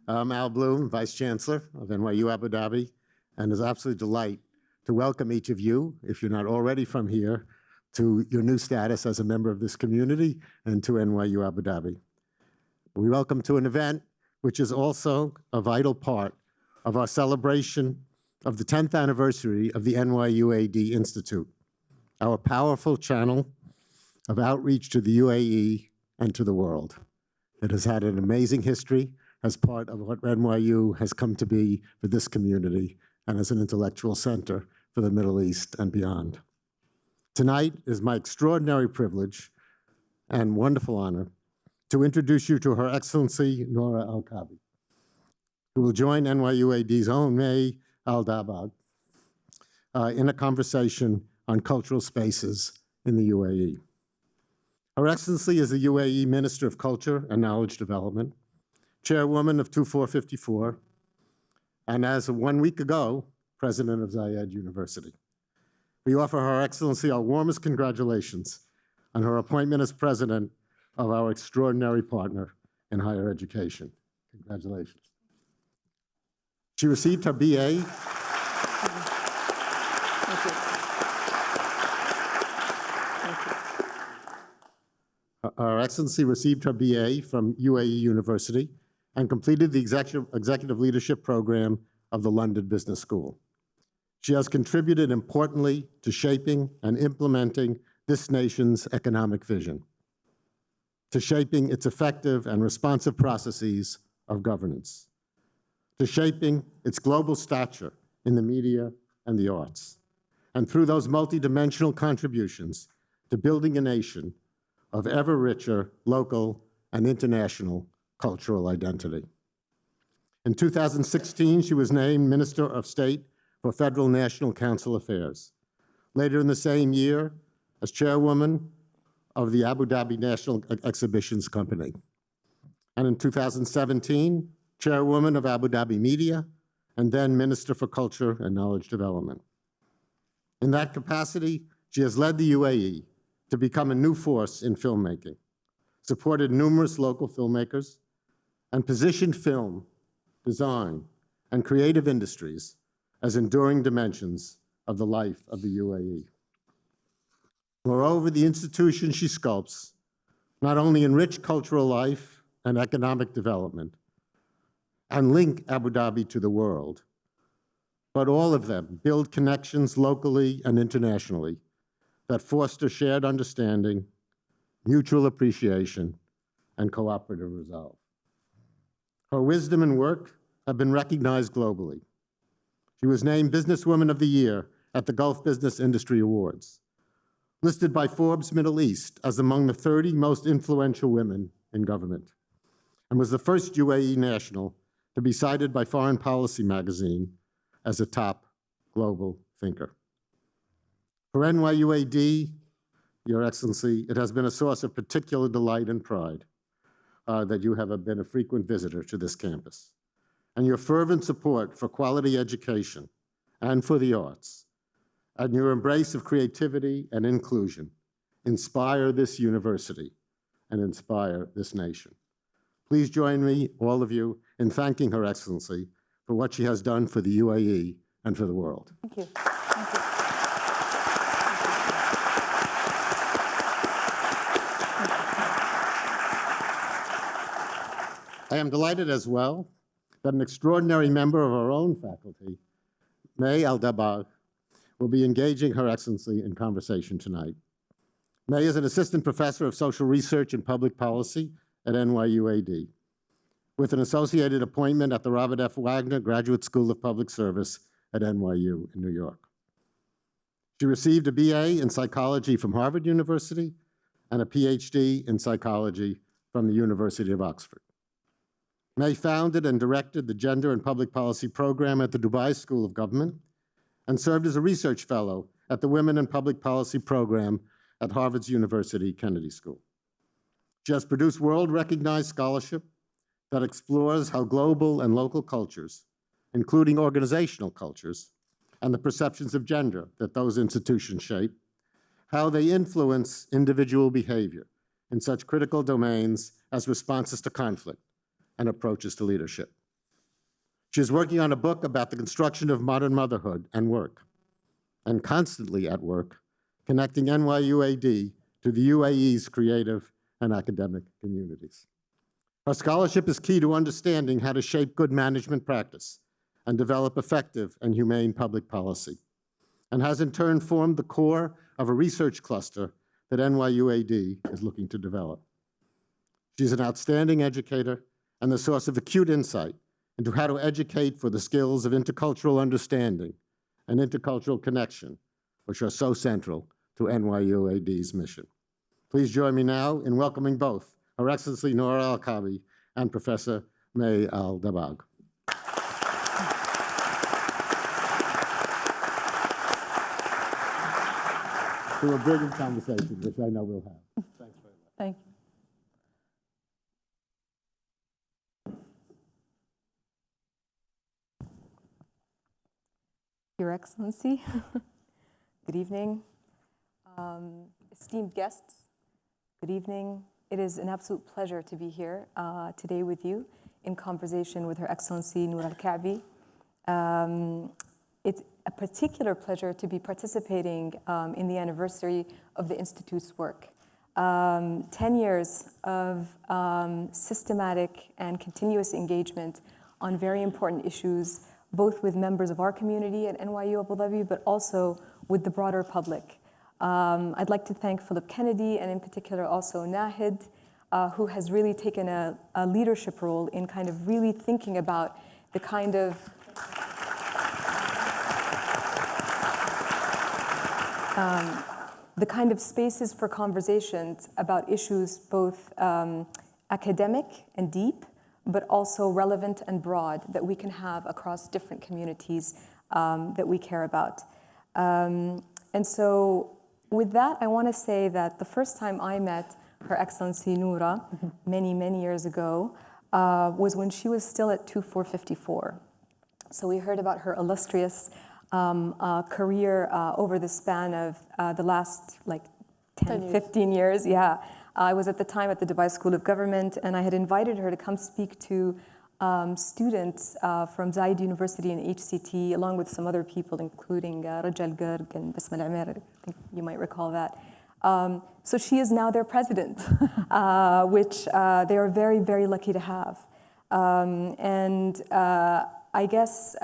I'm Al Bloom, Vice Chancellor of NYU Abu Dhabi, and it's an absolute delight to welcome each of you, if you're not already from here, to your new status as a member of this community and to NYU Abu Dhabi. We welcome to an event which is also a vital part of our celebration of the 10th anniversary of the NYU AD Institute, our powerful channel of outreach to the UAE and to the world. It has had an amazing history as part of what NYU has come to be for this community and as an intellectual center for the Middle East and beyond. Tonight is my extraordinary privilege and wonderful honor to introduce you to Her Excellency Noura Al-Kaabi, who will join NYU AD's own May Al-Dabbagh in a conversation on cultural spaces in the UAE. Her Excellency is the UAE Minister of Culture and Knowledge Development, Chairwoman of 2454, and as of 1 week ago, President of Zayed University. We offer Her Excellency our warmest congratulations on her appointment as President of our extraordinary partner in higher education. Congratulations. She received her BA. Her Excellency received her BA from UAE University and completed the executive leadership program of the London Business School. She has contributed importantly to shaping and implementing this nation's economic vision, to shaping its effective and responsive processes of governance, to shaping its global stature in the media and the arts, and through those multidimensional contributions to building a nation of ever richer local and international cultural identity. In 2016, she was named Minister of State for Federal National Council Affairs. Later in the same year, as Chairwoman of the Abu Dhabi National Exhibitions Company. And in 2017, Chairwoman of Abu Dhabi Media, and then Minister for Culture and Knowledge Development. In that capacity, she has led the UAE to become a new force in filmmaking, supported numerous local filmmakers, and positioned film, design, and creative industries as enduring dimensions of the life of the UAE. Moreover, the institutions she sculpts not only enrich cultural life and economic development and link Abu Dhabi to the world, but all of them build connections locally and internationally that foster shared understanding, mutual appreciation, and cooperative resolve. Her wisdom and work have been recognized globally. She was named Businesswoman of the Year at the Gulf Business Industry Awards, listed by Forbes Middle East as among the 30 most influential women in government, and was the first UAE national to be cited by Foreign Policy magazine as a top global thinker. For NYUAD, Your Excellency, it has been a source of particular delight and pride that you have been a frequent visitor to this campus. And your fervent support for quality education and for the arts, and your embrace of creativity and inclusion inspire this university and inspire this nation. Please join me, all of you, in thanking Her Excellency for what she has done for the UAE and for the world. Thank you. Thank you. I am delighted as well that an extraordinary member of our own faculty, May Al-Dabbagh, will be engaging Her Excellency in conversation tonight. May is an assistant professor of social research and public policy at NYUAD, with an associated appointment at the Robert F. Wagner Graduate School of Public Service at NYU in New York. She received a BA in psychology from Harvard University and a PhD in psychology from the University of Oxford. May founded and directed the Gender and Public Policy program at the Dubai School of Government and served as a research fellow at the Women in Public Policy program at Harvard's University Kennedy School. She has produced world-recognized scholarship that explores how global and local cultures, including organizational cultures, and the perceptions of gender that those institutions shape, how they influence individual behavior in such critical domains as responses to conflict and approaches to leadership. She is working on a book about the construction of modern motherhood and work, and constantly at work, connecting NYUAD to the UAE's creative and academic communities. Her scholarship is key to understanding how to shape good management practice and develop effective and humane public policy, and has in turn formed the core of a research cluster that NYUAD is looking to develop. She's an outstanding educator and the source of acute insight into how to educate for the skills of intercultural understanding and intercultural connection, which are so central to NYUAD's mission. Please join me now in welcoming both Her Excellency Noura Al-Kaabi and Professor May Al-Dabbagh. To a brilliant conversation, which I know we'll have. Thanks very much. Thank you. Your Excellency, good evening. Esteemed guests, good evening. It is an absolute pleasure to be here today with you in conversation with Her Excellency Noura Al-Kaabi. It's a particular pleasure to be participating in the anniversary of the Institute's work. 10 years of systematic and continuous engagement on very important issues, both with members of our community at NYU Abu Dhabi, but also with the broader public. I'd like to thank Philip Kennedy, and in particular also Nahid, who has really taken a leadership role in kind of really thinking about the kind of spaces for conversations about issues both academic and deep, but also relevant and broad that we can have across different communities that we care about. And so with that, I want to say that the first time I met Her Excellency Noura, many, many years ago, was when she was still at 2454. So we heard about her illustrious career over the span of the last 10, 15 years. Yeah. I was at the time at the Dubai School of Government, and I had invited her to come speak to students from Zayed University and HCT, along with some other people, including Rajal Garg and Basma Al-Amir. I think you might recall that. So she is now their president, which they are very, very lucky to have. And I guess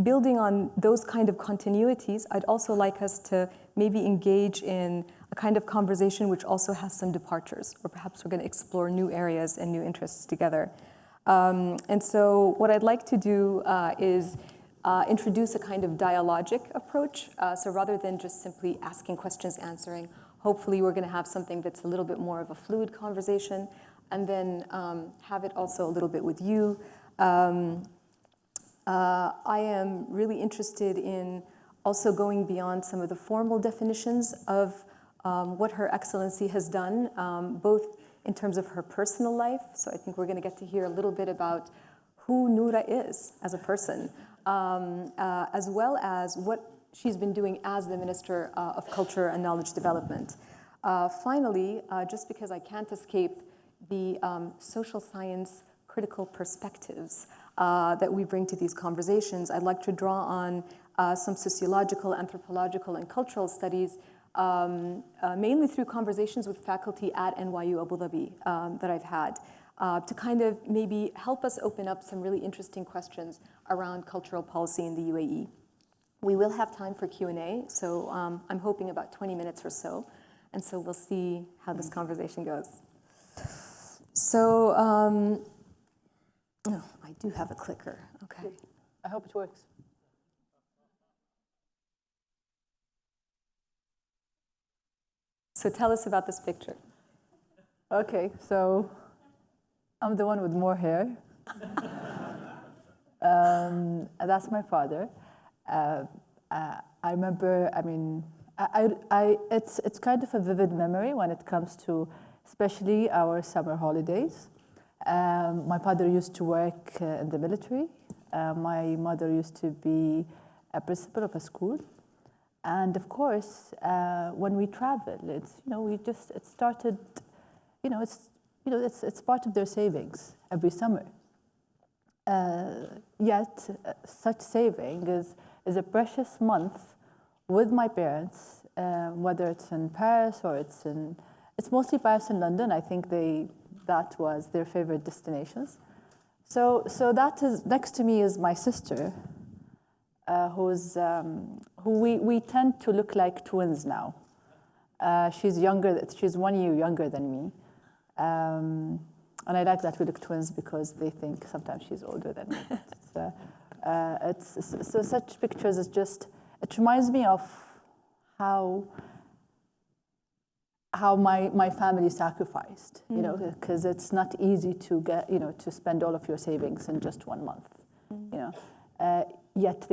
building on those kind of continuities, I'd also like us to maybe engage in a kind of conversation which also has some departures, or perhaps we're going to explore new areas and new interests together. And so what I'd like to do is introduce a kind of dialogic approach. So rather than just simply asking questions, answering, hopefully we're going to have something that's a little bit more of a fluid conversation, and then have it also a little bit with you. I am really interested in also going beyond some of the formal definitions of what Her Excellency has done, both in terms of her personal life. So I think we're going to get to hear a little bit about who Noura is as a person, as well as what she's been doing as the Minister of Culture and Knowledge Development. Finally, just because I can't escape the social science critical perspectives that we bring to these conversations, I'd like to draw on some sociological, anthropological, and cultural studies, mainly through conversations with faculty at NYU Abu Dhabi that I've had, to kind of maybe help us open up some really interesting questions around cultural policy in the UAE. We will have time for Q&A, so I'm hoping about 20 minutes or so, and so we'll see how this conversation goes. So, oh, I do have a clicker, okay. I hope it works. So tell us about this picture. Okay, so I'm the one with more hair. That's my father. I remember, I mean, it's kind of a vivid memory when it comes to especially our summer holidays. My father used to work in the military. My mother used to be a principal of a school. And of course, when we travel, it's, it started, it's part of their savings every summer. Yet, such saving is a precious month with my parents, whether it's in Paris or it's mostly Paris and London. I think that was their favorite destinations. So that is, next to me is my sister, who we tend to look like twins now. She's 1 year younger than me. And I like that we look twins because they think sometimes she's older than me. So such pictures is just, it reminds me of how my family sacrificed, you know, because it's not easy to get, you know, to spend all of your savings in just 1 month, you know. Yet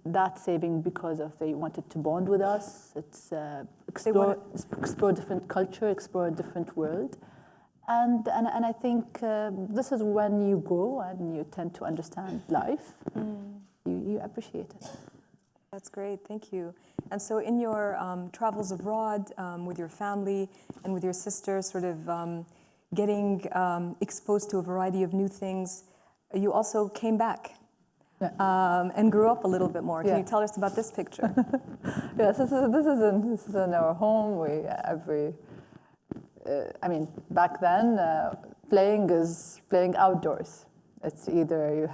that saving, because of they wanted to bond with us, it's explore different culture, explore a different world. And I think this is when you grow and you tend to understand life. You appreciate it. That's great, thank you. And so in your travels abroad with your family and with your sister, sort of getting exposed to a variety of new things, you also came back and grew up a little bit more. Can you tell us about this picture? Yes, this is in our home. I mean, back then, playing is playing outdoors. It's either you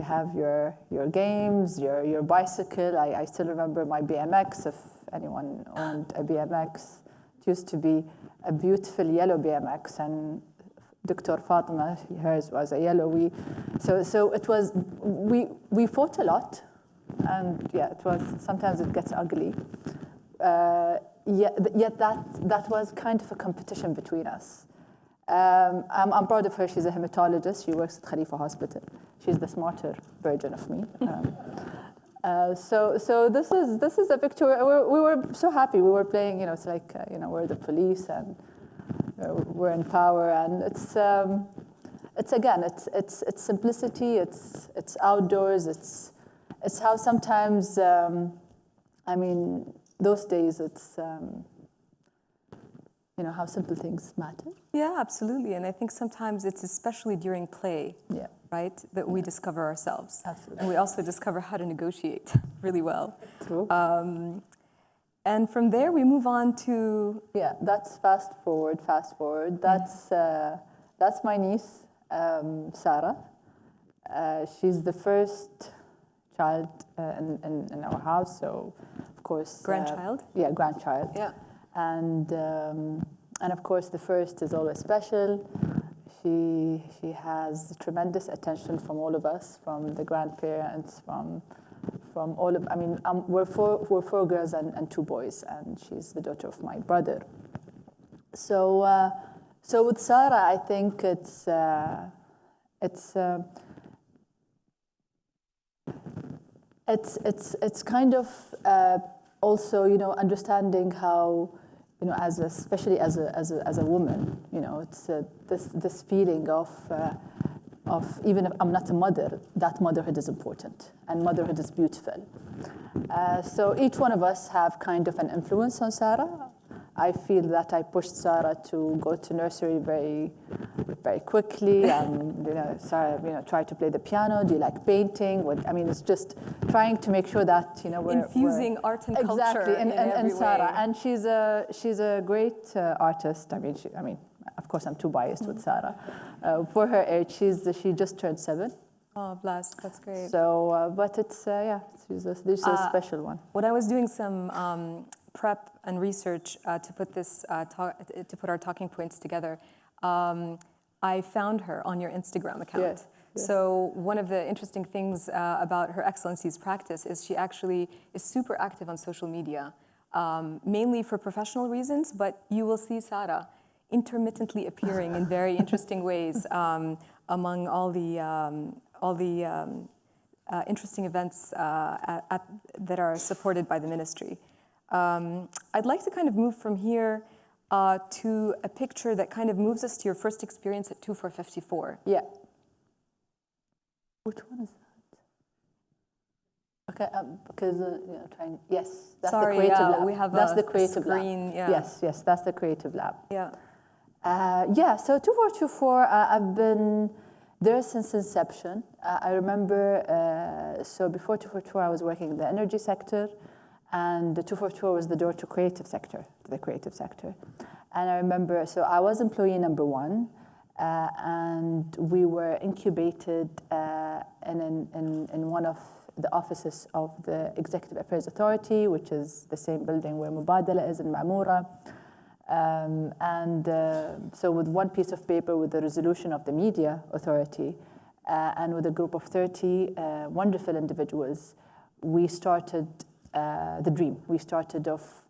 have your games, your bicycle. I still remember my BMX. If anyone owned a BMX, it used to be a beautiful yellow BMX, and Dr. Fatima, hers was a yellow. So it was. We fought a lot, and yeah, it was. Sometimes it gets ugly. Yet that was kind of a competition between us. I'm proud of her. She's a hematologist. She works at Khalifa Hospital. She's the smarter version of me. So this is a picture. We were so happy. We were playing. You know, it's like we're the police and we're in power. And it's simplicity. It's outdoors. It's how sometimes. I mean. Those days, it's, how simple things matter. Yeah, absolutely. And I think sometimes it's especially during play, right, that we discover ourselves. Absolutely. And we also discover how to negotiate really well. True. And from there, we move on to... Yeah, that's fast forward. That's my niece, Sarah. She's the first child in our house, so... course, grandchild. Grandchild. Yeah, and of course the first is always special. She has tremendous attention from all of us, from the grandparents, from all of. I mean, we're four girls and 2 boys, and she's the daughter of my brother. So with Sarah, I think it's kind of also understanding how especially as a woman it's this feeling of even if I'm not a mother, that motherhood is important and motherhood is beautiful. So each one of us have kind of an influence on Sarah. I feel that I pushed Sarah to go to nursery very, very quickly. Sarah, try to play the piano. Do you like painting? It's just trying to make sure that we're infusing art and culture exactly in every Sarah. way. And she's a great artist. Of course, I'm too biased with Sarah. For her age, she just turned 7. Oh, bless! That's great. So, but she's a special one. When I was doing some prep and research to put our talking points together, I found her on your Instagram account. Yeah. So one of the interesting things about Her Excellency's practice is she actually is super active on social media, mainly for professional reasons. But you will see Sarah intermittently appearing in very interesting ways among all the interesting events that are supported by the ministry. I'd like to kind of move from here to a picture that kind of moves us to your first experience at 2454. Yeah. Which one is that? Okay, because trying. Yes, that's the creative lab. We have that's the creative screen. lab. Yeah. Yes, that's the creative lab. Yeah. So 2424, I've been There since inception. I remember, so before 242, I was working in the energy sector, and the 242 was the door to creative sector, the creative sector. And I remember, so I was employee number 1, and we were incubated in one of the offices of the Executive Affairs Authority, which is the same building where Mubadala is in Ma'mura. So with one piece of paper with the resolution of the Media Authority and with a group of 30 wonderful individuals, we started the dream. We started off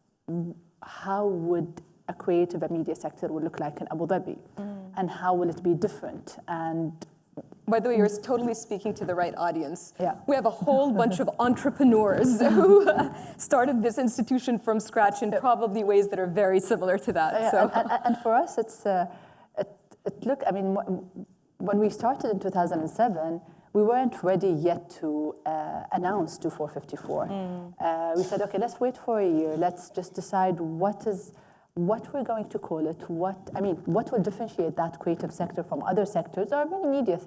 how would a creative and media sector would look like in Abu Dhabi, and how will it be different. And by the way, you're totally speaking to the right audience. Yeah. We have a whole bunch of entrepreneurs who started this institution from scratch in probably ways that are very similar to that. Yeah, So. and for us, I mean, when we started in 2007, we weren't ready yet to announce 2454. We said, okay, let's wait for a year. Let's just decide what we're going to call it. What will differentiate that creative sector from other sectors or many media,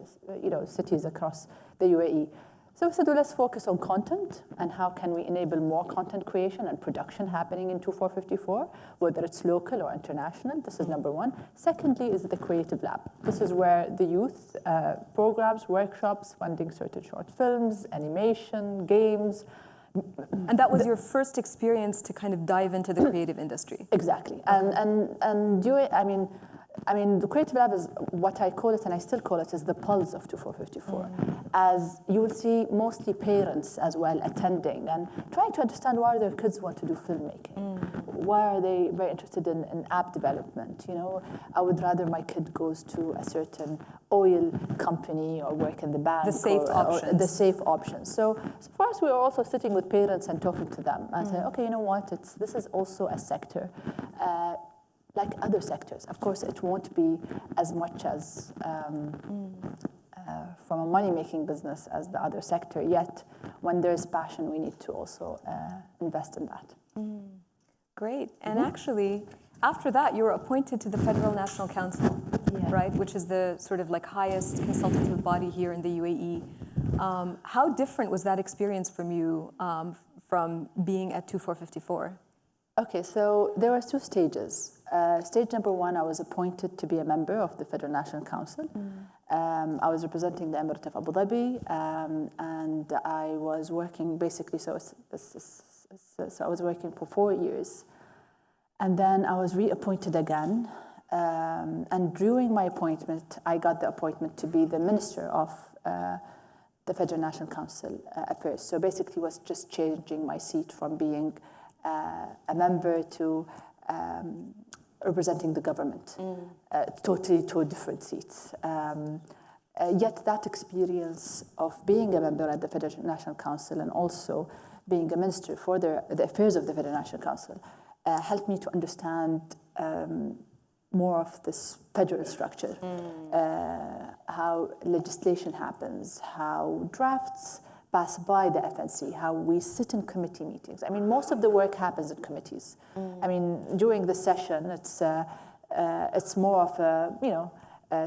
cities across the UAE. So we said, well, let's focus on content and how can we enable more content creation and production happening in 2454, whether it's local or international. This is number 1. Secondly is the creative lab. This is where the youth programs, workshops, funding certain short films, animation, games. And that was your first experience to kind of dive into the creative industry. Exactly. And the creative lab is what I call it, and I still call it, is the pulse of 2454. As you will see mostly parents as well attending and trying to understand why their kids want to do filmmaking. Why are they very interested in app development? I would rather my kid goes to a certain oil company or work in the bank. The safe options. Or the safe options. So for us, we were also sitting with parents and talking to them and saying, okay, you know what, this is also a sector. Like other sectors. Of course, it won't be as much as from a money-making business as the other sector, yet when there's passion, we need to also invest in that. Great. And actually, after that, you were appointed to the Federal National Council, right? Which is the sort of like highest consultative body here in the UAE. How different was that experience from you from being at 2454? Okay, so there were 2 stages. Stage number 1, I was appointed to be a member of the Federal National Council. I was representing the Emirate of Abu Dhabi, and I was working basically, so I was working for 4 years. And then I was reappointed again. And during my appointment, I got the appointment to be the Minister of the Federal National Council Affairs. So basically was just changing my seat from being a member to representing the government, totally 2 different seats. Yet that experience of being a member at the Federal National Council and also being a minister for the affairs of the Federal National Council helped me to understand more of this federal structure, how legislation happens, how drafts pass by the FNC, how we sit in committee meetings. I mean, most of the work happens in committees. I mean, during the session, it's more of a,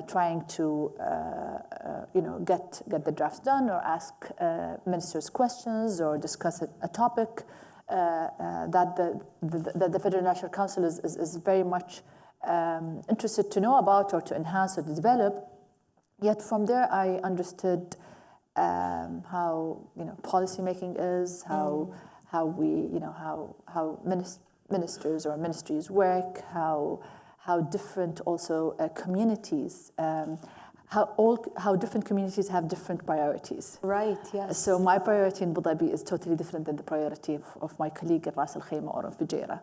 trying to, get the drafts done or ask ministers questions or discuss a topic that the Federal National Council is very much interested to know about or to enhance or to develop. Yet from there, I understood how policy making is, how we how ministers or ministries work, how different also communities, how different communities have different priorities. Right. Yes. So my priority in Abu Dhabi is totally different than the priority of my colleague in Ras Al Khaimah or in Fujairah,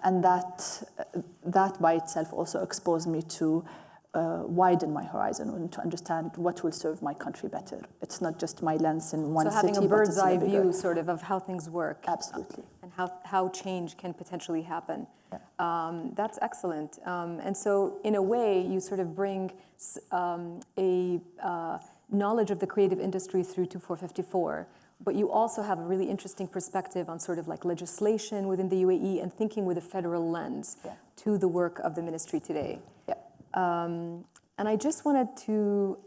and that by itself also exposed me to widen my horizon and to understand what will serve my country better. It's not just my lens in one city. So having a bird's eye view sort of how things work. Absolutely. And how change can potentially happen. Yeah. That's excellent. And so in a way, you sort of bring a knowledge of the creative industry through 2454, but you also have a really interesting perspective on sort of like legislation within the UAE and thinking with a federal lens to the work of the ministry today. Yeah. And I just wanted to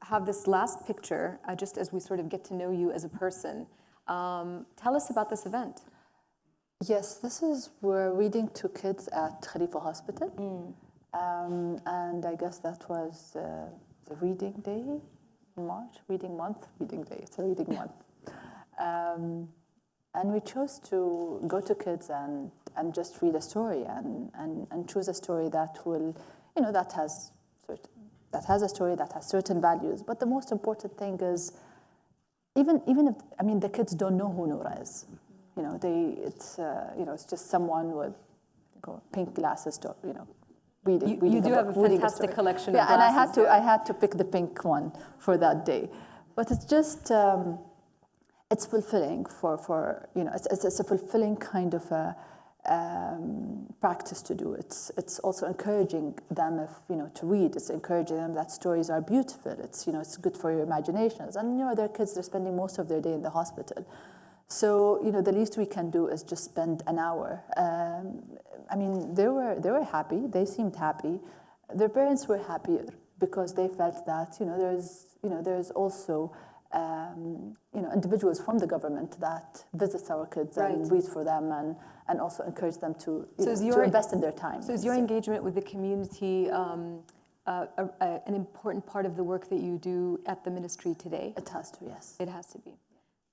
have this last picture, just as we sort of get to know you as a person. Tell us about this event. Yes, we're reading to kids at Khalifa Hospital. And I guess that was the reading day in March, reading month, reading day, it's a reading month. And we chose to go to kids and just read a story and choose a story that will, that has a story that has certain values. But the most important thing is, even if, the kids don't know who Noura is. It's just someone with pink glasses, reading. You do have a fantastic collection of glasses. Yeah, and I had to pick the pink one for that day. But it's just, it's fulfilling it's a fulfilling kind of a practice to do. It's also encouraging them to read. It's encouraging them that stories are beautiful. It's good for your imaginations. And their kids, they're spending most of their day in the hospital. So the least we can do is just spend an hour. They were happy. They seemed happy. Their parents were happier because they felt that there's also individuals from the government that visits our kids and reads for them and also encourage them to invest in their time. So is your engagement with the community an important part of the work that you do at the ministry today? It has to, yes. It has to be.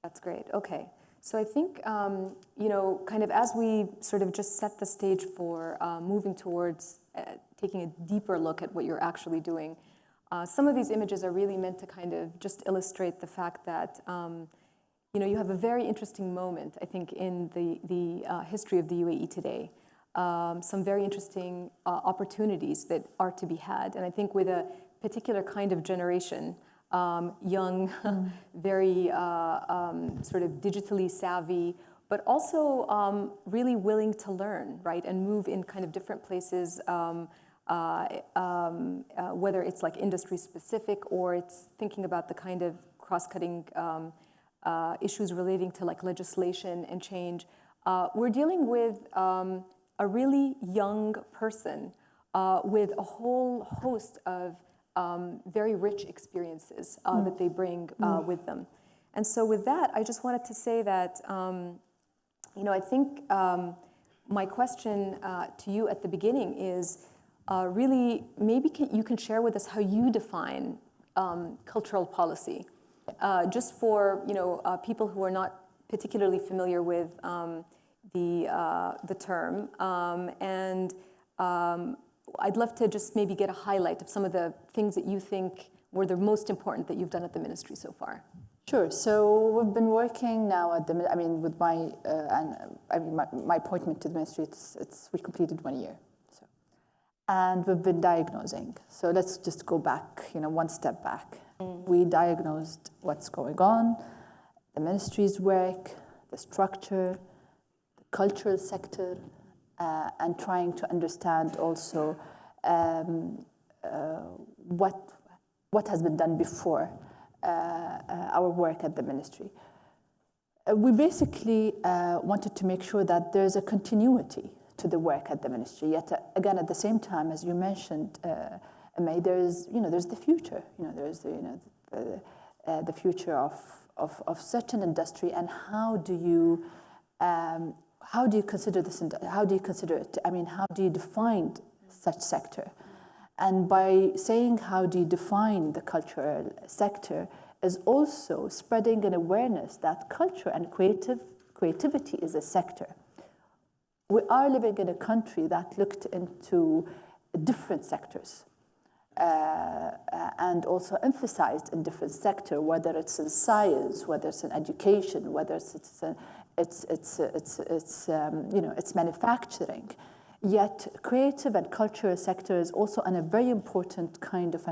That's great. Okay. So I think, kind of as we sort of just set the stage for moving towards taking a deeper look at what you're actually doing, some of these images are really meant to kind of just illustrate the fact that, you have a very interesting moment, I think, in the history of the UAE today. Some very interesting opportunities that are to be had. And I think with a particular kind of generation, young, very sort of digitally savvy, but also really willing to learn, right, and move in kind of different places, whether it's like industry specific or it's thinking about the kind of cross-cutting issues relating to like legislation and change. We're dealing with a really young person with a whole host of very rich experiences that they bring with them. And so with that, I just wanted to say that, I think my question to you at the beginning is really, maybe you can share with us how you define cultural policy, just for people who are not particularly familiar with the term. I'd love to just maybe get a highlight of some of the things that you think were the most important that you've done at the ministry so far. Sure. So we've been working now at with my my appointment to the ministry. We completed 1 year, and we've been diagnosing. So let's just go back, one step back. We diagnosed what's going on, the ministry's work, the structure, the cultural sector, and trying to understand also what has been done before our work at the ministry. We basically wanted to make sure that there's a continuity to the work at the ministry. Yet again, at the same time, as you mentioned, May, there's the future. There's the future of such an industry, and how do you consider this? How do you consider it? How do you define such sector? And by saying how do you define the cultural sector is also spreading an awareness that culture and creativity is a sector. We are living in a country that looked into different sectors and also emphasized in different sectors, whether it's in science, whether it's in education, whether it's manufacturing. Yet creative and cultural sector is also a very important kind of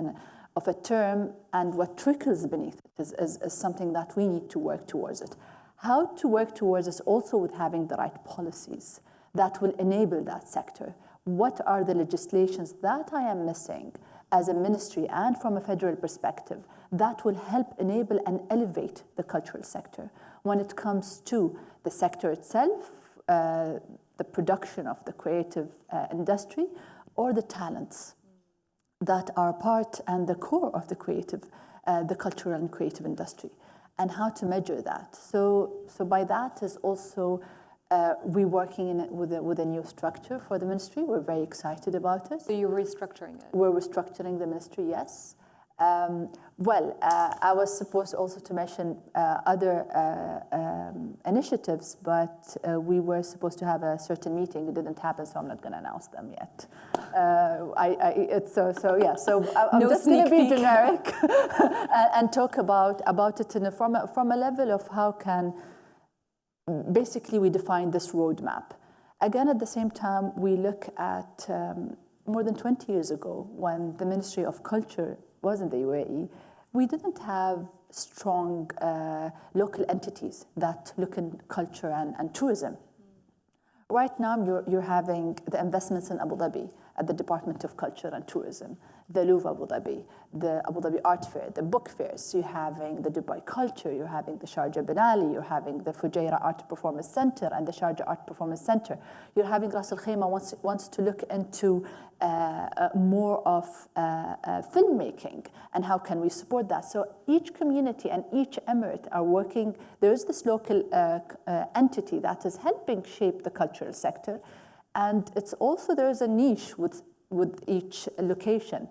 a term, and what trickles beneath it is something that we need to work towards it. How to work towards this also with having the right policies that will enable that sector. What are the legislations that I am missing as a ministry and from a federal perspective that will help enable and elevate the cultural sector when it comes to the sector itself, the production of the creative industry, or the talents. that are part and the core of the cultural and creative industry, and how to measure that. So by that is also we're working with a new structure for the ministry. We're very excited about it. So you're restructuring it? We're restructuring the ministry, yes. I was supposed also to mention other initiatives, but we were supposed to have a certain meeting. It didn't happen, so I'm not going to announce them yet. I'm No just going to be sneak peek. generic and talk about it from a level of how can basically we define this roadmap. Again, at the same time, we look at more than 20 years ago when the Ministry of Culture was in the UAE, we didn't have strong local entities that look in culture and tourism. Right now, you're having the investments in Abu Dhabi at the Department of Culture and Tourism, the Louvre Abu Dhabi, the Abu Dhabi Art Fair, the book fairs. You're having the Dubai Culture, you're having the Sharjah Ben Ali, you're having the Fujairah Art Performance Center and the Sharjah Art Performance Center. You're having Ras Al Khaimah wants to look into more of filmmaking and how can we support that. So each community and each emirate are working. There is this local entity that is helping shape the cultural sector. And it's also, there's a niche with each location.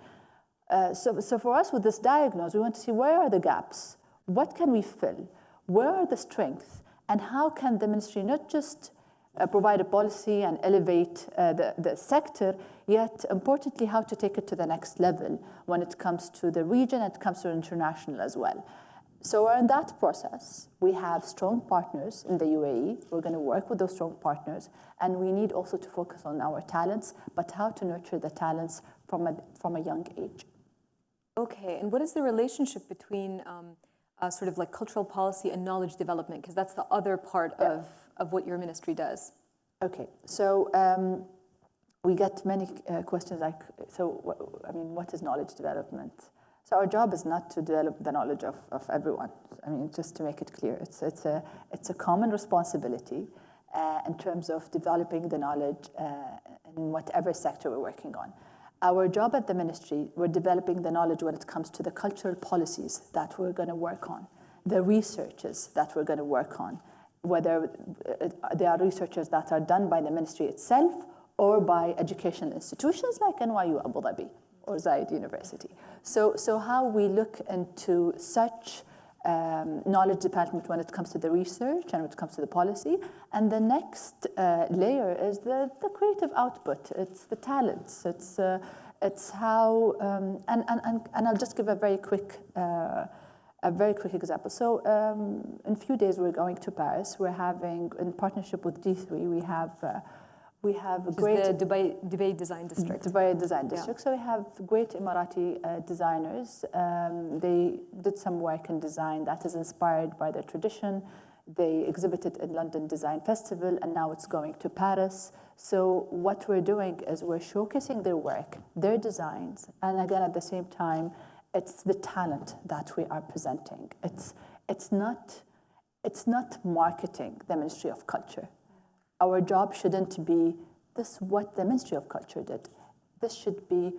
So for us, with this diagnosis, we want to see where are the gaps, what can we fill, where are the strengths, and how can the ministry not just provide a policy and elevate the sector, yet importantly, how to take it to the next level when it comes to the region and it comes to international as well. So we're in that process. We have strong partners in the UAE. We're going to work with those strong partners. And we need also to focus on our talents, but how to nurture the talents from a young age. Okay, and what is the relationship between sort of like cultural policy and knowledge development? Because that's the other part of what your ministry does. Okay, so we get many questions like, what is knowledge development? So our job is not to develop the knowledge of everyone. I mean, just to make it clear, it's a common responsibility in terms of developing the knowledge in whatever sector we're working on. Our job at the ministry, we're developing the knowledge when it comes to the cultural policies that we're going to work on, the researches that we're going to work on, whether they are researches that are done by the ministry itself or by educational institutions like NYU Abu Dhabi or Zayed University. So how we look into such knowledge development when it comes to the research and when it comes to the policy. And the next layer is the creative output. It's the talents. It's how, and I'll just give a very quick example. So in a few days, we're going to Paris. We're having, in partnership with D3, we have a great... the Dubai Design District. Dubai Design District. Yeah. So we have great Emirati designers. They did some work in design that is inspired by their tradition. They exhibited in London Design Festival, and now it's going to Paris. So what we're doing is we're showcasing their work, their designs, and again, at the same time, it's the talent that we are presenting. It's not marketing the Ministry of Culture. Our job shouldn't be this what the Ministry of Culture did. This should be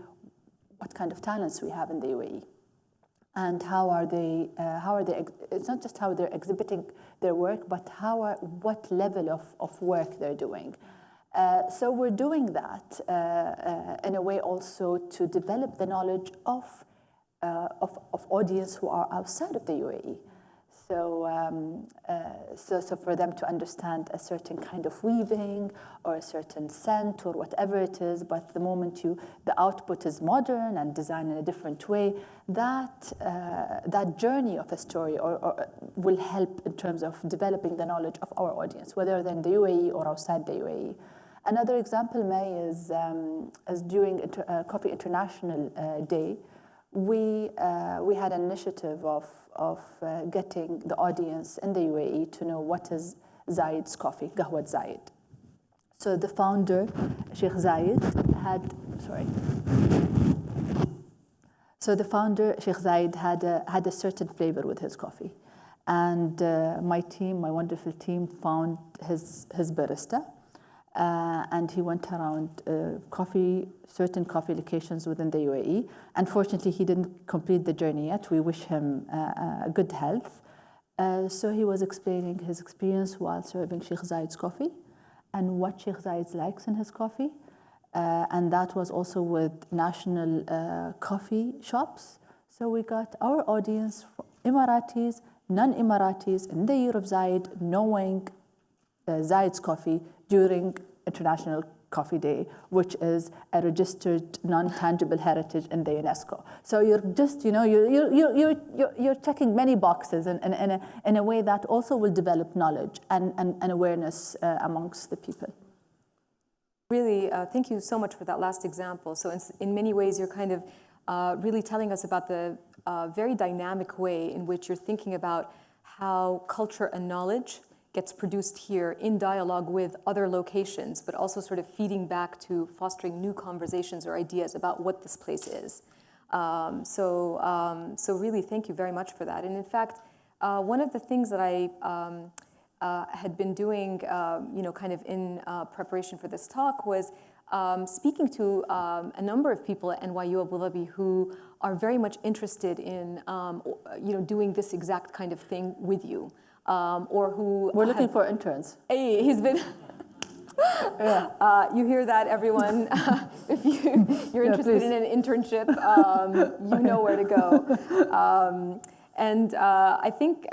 what kind of talents we have in the UAE. And how are they, it's not just how they're exhibiting their work, but what level of work they're doing. So we're doing that in a way also to develop the knowledge of audience who are outside of the UAE. So for them to understand a certain kind of weaving or a certain scent or whatever it is, but the moment the output is modern and designed in a different way, that journey of a story or will help in terms of developing the knowledge of our audience, whether they're in the UAE or outside the UAE. Another example, May, is during Coffee International Day, we had an initiative of getting the audience in the UAE to know what is Zayed's coffee, Qahwat Zayed. So the founder, Sheikh Zayed, had a certain flavor with his coffee. And my wonderful team, found his barista. and he went around certain coffee locations within the UAE. Unfortunately, he didn't complete the journey yet. We wish him good health. So he was explaining his experience while serving Sheikh Zayed's coffee and what Sheikh Zayed likes in his coffee. And that was also with national coffee shops. So we got our audience, Emiratis, non-Emiratis, in the year of Zayed, knowing Zayed's coffee during International Coffee Day, which is a registered non-tangible heritage in the UNESCO. So you're just, you're checking many boxes in a way that also will develop knowledge and awareness amongst the people. Really, thank you so much for that last example. So in many ways, you're kind of really telling us about the very dynamic way in which you're thinking about how culture and knowledge gets produced here in dialogue with other locations, but also sort of feeding back to fostering new conversations or ideas about what this place is. So really, thank you very much for that. And in fact, one of the things that I had been doing, kind of in preparation for this talk was speaking to a number of people at NYU Abu Dhabi who are very much interested in, doing this exact kind of thing with you. Or who we're looking for interns. Hey, he's been. You hear that, everyone? If you're interested in an internship, you know where to go. And I think,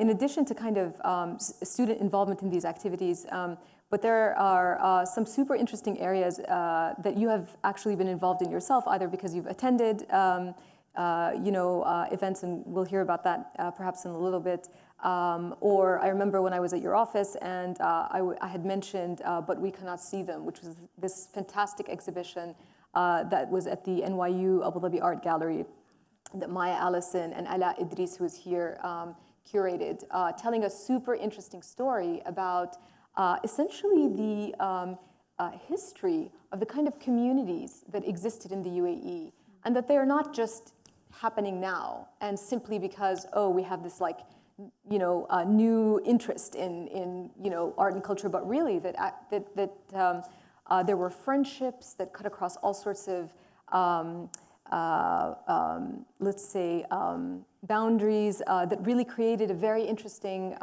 in addition to kind of student involvement in these activities, but there are some super interesting areas that you have actually been involved in yourself, either because you've attended, events, and we'll hear about that perhaps in a little bit. Or I remember when I was at your office and I had mentioned But We Cannot See Them, which was this fantastic exhibition that was at the NYU Abu Dhabi Art Gallery that Maya Allison and Ala Idris, who is here, curated, telling a super interesting story about essentially the history of the kind of communities that existed in the UAE, and that they are not just happening now and simply because, we have this new interest in art and culture, but really that there were friendships that cut across all sorts of let's say boundaries that really created a very interesting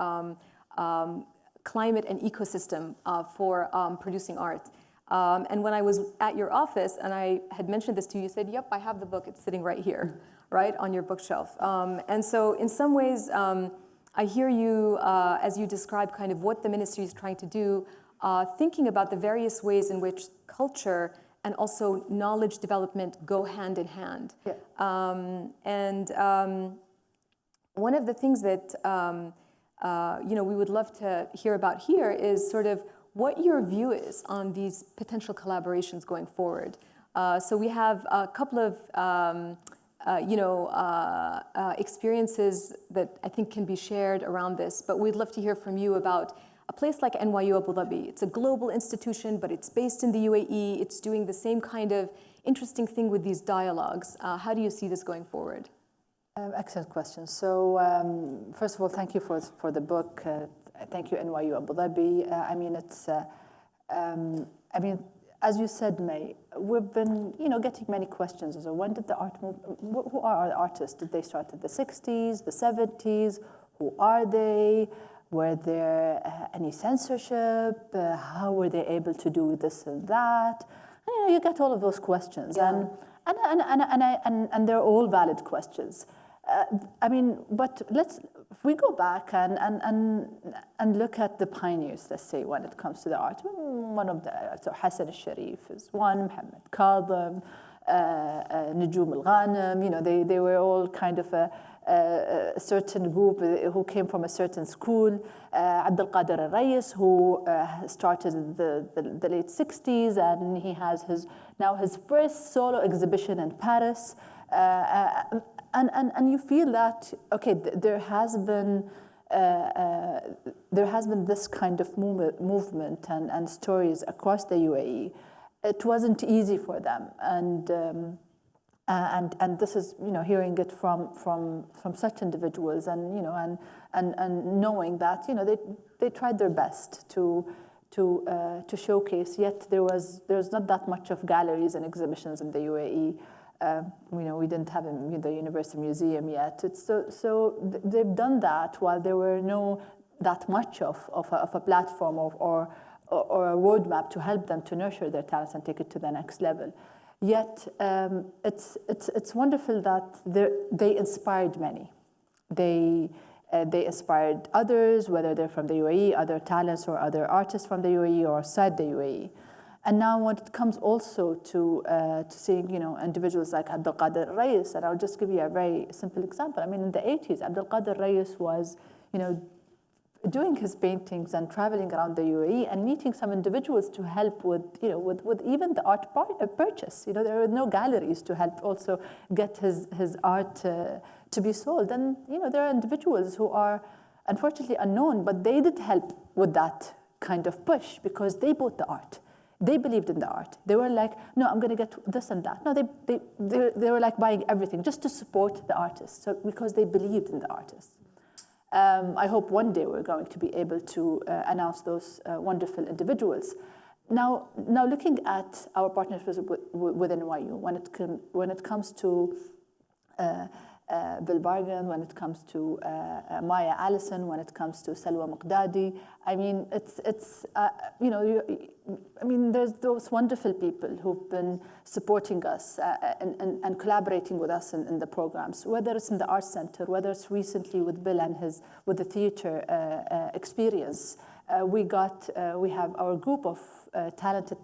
climate and ecosystem for producing art. And when I was at your office and I had mentioned this to you, you said, "Yep, I have the book. It's sitting right here, right on your bookshelf." And so in some ways, I hear you as you describe kind of what the ministry is trying to do, thinking about the various ways in which culture and also knowledge development go hand in hand. Yeah. One of the things that we would love to hear about here is sort of what your view is on these potential collaborations going forward. So we have a couple of experiences that I think can be shared around this, but we'd love to hear from you about a place like NYU Abu Dhabi. It's a global institution, but it's based in the UAE. It's doing the same kind of interesting thing with these dialogues. How do you see this going forward? Excellent question. So first of all, thank you for the book. Thank you, NYU Abu Dhabi. As you said, May, we've been, getting many questions. So when did the art move? Who are our artists? Did they start in the 60s, the 70s? Who are they? Were there any censorship? How were they able to do this and that? And, you get all of those questions, yeah. and they're all valid questions. But if we go back and look at the pioneers, let's say, when it comes to the art, one of so Hassan al-Sharif is one, Muhammad Kadhim, Nujum al-Ghanem, they were all kind of a certain group who came from a certain school. Abdul Qadir al-Rais, who started in the late 60s, and he has his first solo exhibition in Paris. And you feel that, okay, there has been this kind of movement and stories across the UAE. It wasn't easy for them, and this is, hearing it from such individuals, and knowing that, they tried their best to to showcase. Yet there's not that much of galleries and exhibitions in the UAE. We didn't have the University Museum yet. They've done that while there were no that much of a platform or a roadmap to help them to nurture their talents and take it to the next level. Yet it's wonderful that they inspired many. They inspired others, whether they're from the UAE, other talents or other artists from the UAE or outside the UAE. And now when it comes also to seeing, individuals like Abdul Rayis, and I'll just give you a very simple example. I mean, in the 80s, Abdul Rayis was, doing his paintings and traveling around the UAE and meeting some individuals to help with even the art purchase. There were no galleries to help also get his art to be sold. And, there are individuals who are unfortunately unknown, but they did help with that kind of push because they bought the art. They believed in the art. They were like, no, I'm going to get this and that. No, they were like buying everything just to support the artists, because they believed in the artists. I hope one day we're going to be able to announce those wonderful individuals. Now looking at our partnerships with NYU, when it comes to Bill Bargan, when it comes to Maya Allison, when it comes to Salwa Muqdadi, I mean, there's those wonderful people who've been supporting us and collaborating with us in the programs, whether it's in the Arts Center, whether it's recently with Bill and with the theater experience. We have our group of talented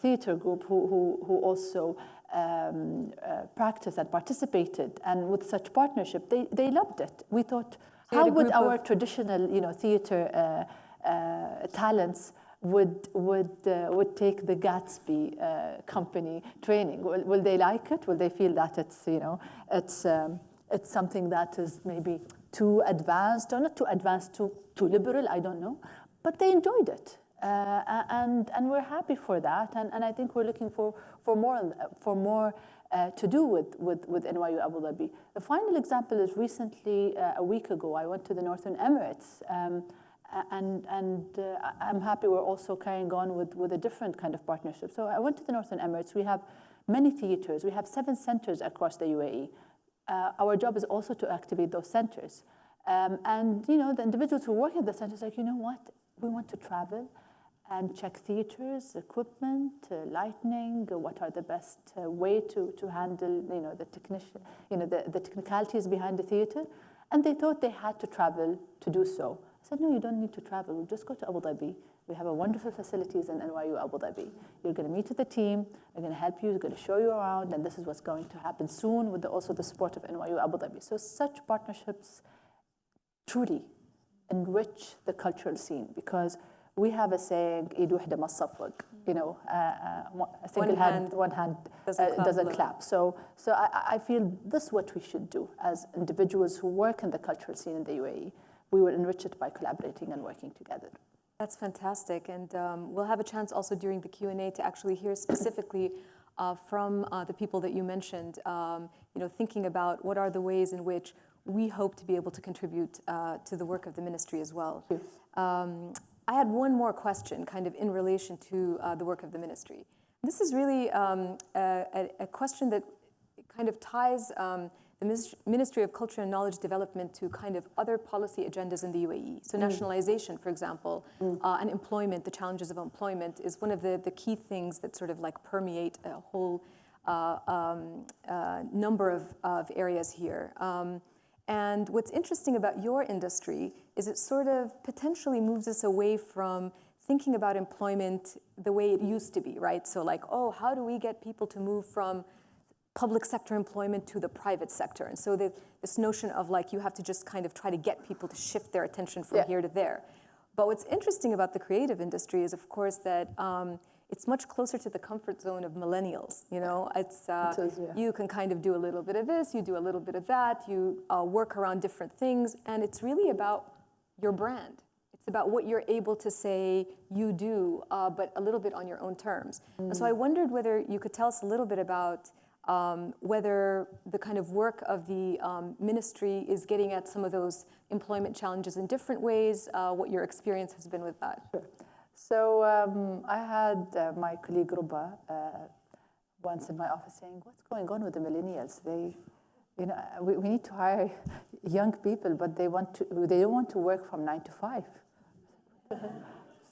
theater group who also practiced and participated, and with such partnership, they loved it. We thought, how would our traditional, theater talents would take the Gatsby company training? Will they like it? Will they feel that it's something that is maybe too advanced, or not too advanced, too liberal? I don't know, but they enjoyed it. And we're happy for that, and I think we're looking for more to do with NYU Abu Dhabi. The final example is recently, a week ago, I went to the Northern Emirates, and I'm happy we're also carrying on with a different kind of partnership. So I went to the Northern Emirates. We have many theaters. We have 7 centers across the UAE. Our job is also to activate those centers. And the individuals who work at the centers are like, you know what? We want to travel and check theaters, equipment, lighting, what are the best way to handle, the technicalities behind the theater. And they thought they had to travel to do so. I said, no, you don't need to travel. We'll just go to Abu Dhabi. We have a wonderful facilities in NYU Abu Dhabi. You're going to meet with the team. They're going to help you. They're going to show you around. And this is what's going to happen soon with also the support of NYU Abu Dhabi. So such partnerships truly enrich the cultural scene, because we have a saying, "Eid wahda ma تصفق," a single one hand doesn't clap. So I feel this is what we should do as individuals who work in the cultural scene in the UAE. We will enrich it by collaborating and working together. That's fantastic, and we'll have a chance also during the Q&A to actually hear specifically from the people that you mentioned, thinking about what are the ways in which we hope to be able to contribute to the work of the ministry as well. I had one more question kind of in relation to the work of the ministry. This is really a question that kind of ties the Ministry of Culture and Knowledge Development to kind of other policy agendas in the UAE. So nationalization, for example, and employment, the challenges of employment is one of the key things that sort of like permeate a whole number of areas here. And what's interesting about your industry is it sort of potentially moves us away from thinking about employment the way it used to be, right? So like, oh, how do we get people to move from public sector employment to the private sector? And so this notion of like, you have to just kind of try to get people to shift their attention from here to there. But what's interesting about the creative industry is, of course, that it's much closer to the comfort zone of millennials. It's you can kind of do a little bit of this, you do a little bit of that, you work around different things, and it's really about your brand. It's about what you're able to say you do, but a little bit on your own terms. And so I wondered whether you could tell us a little bit about whether the kind of work of the ministry is getting at some of those employment challenges in different ways, what your experience has been with that. Sure. So I had my colleague Ruba once in my office saying, "What's going on with the millennials? We need to hire young people, but they don't want to work from 9 to 5."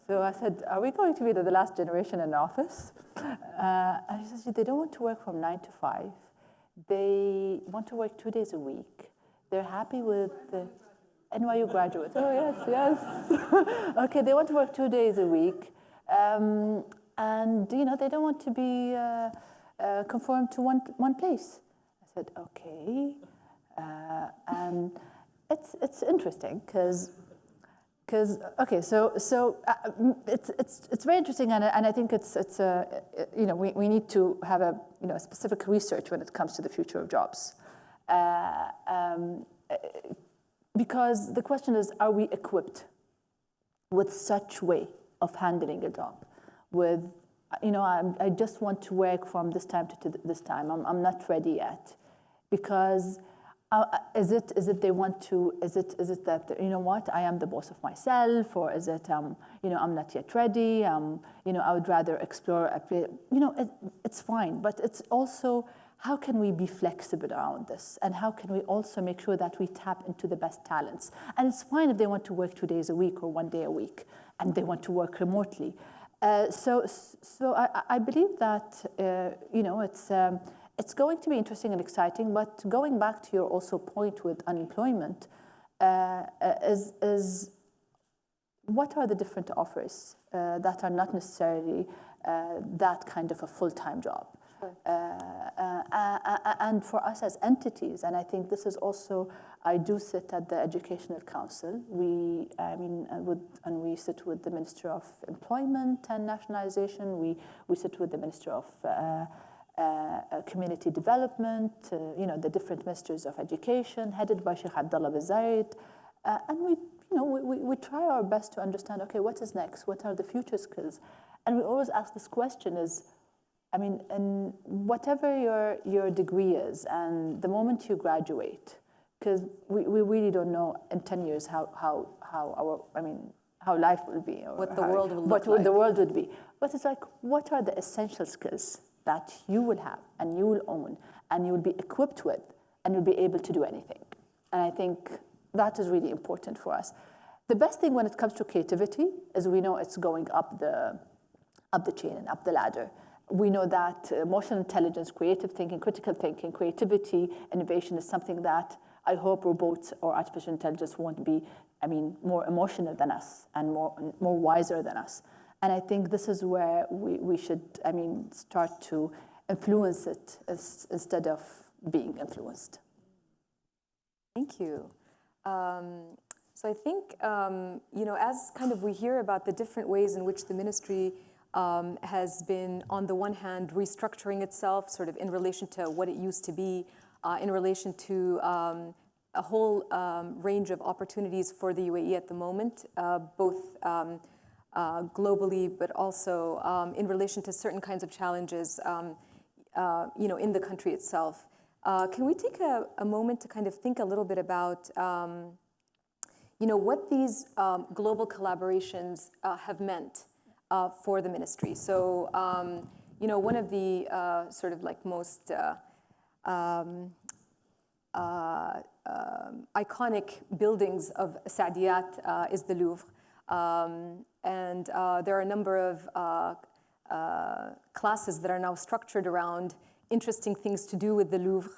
So I said, "Are we going to be the last generation in office?" And she said, "They don't want to work from 9 to 5. They want to work 2 days a week. They're happy with the NYU graduates." Oh, yes, yes. Okay, they want to work 2 days a week. And, they don't want to be conformed to one place. I said, okay. And it's interesting because okay, so it's very interesting, and I think we need to have a specific research when it comes to the future of jobs, because the question is, are we equipped with such way of handling a job? With I just want to work from this time to this time. I'm not ready yet, because. Is it they want to? Is it that what, I am the boss of myself, or is it I'm not yet ready? I would rather explore. It's fine, but it's also, how can we be flexible around this, and how can we also make sure that we tap into the best talents? And it's fine if they want to work 2 days a week or 1 day a week, and they want to work remotely. So I believe that it's going to be interesting and exciting, but going back to your also point with unemployment, is what are the different offers that are not necessarily that kind of a full-time job? Sure. And for us as entities, and I think this is also, I do sit at the Educational Council. We sit with the Minister of Employment and Nationalization. We sit with the Minister of Community Development, the different ministers of education, headed by Sheikh Abdullah Bizaid, and we try our best to understand, okay, what is next? What are the future skills? And we always ask this question is, and whatever your degree is, and the moment you graduate, because we really don't know in 10 years how life will be, or what the world will look like. The world would be. But it's like, what are the essential skills that you will have and you will own and you will be equipped with and you'll be able to do anything? And I think that is really important for us. The best thing when it comes to creativity is we know it's going up the chain and up the ladder. We know that emotional intelligence, creative thinking, critical thinking, creativity, innovation is something that I hope robots or artificial intelligence won't be, more emotional than us and more wiser than us. And I think this is where we should, start to influence it instead of being influenced. Thank you. So I think, as kind of we hear about the different ways in which the ministry has been, on the one hand, restructuring itself, sort of in relation to what it used to be, in relation to a whole range of opportunities for the UAE at the moment, both globally, but also in relation to certain kinds of challenges, in the country itself. Can we take a moment to kind of think a little bit about, what these global collaborations have meant for the ministry? So, one of the sort of like most iconic buildings of Saadiyat is the Louvre. And there are a number of classes that are now structured around interesting things to do with the Louvre,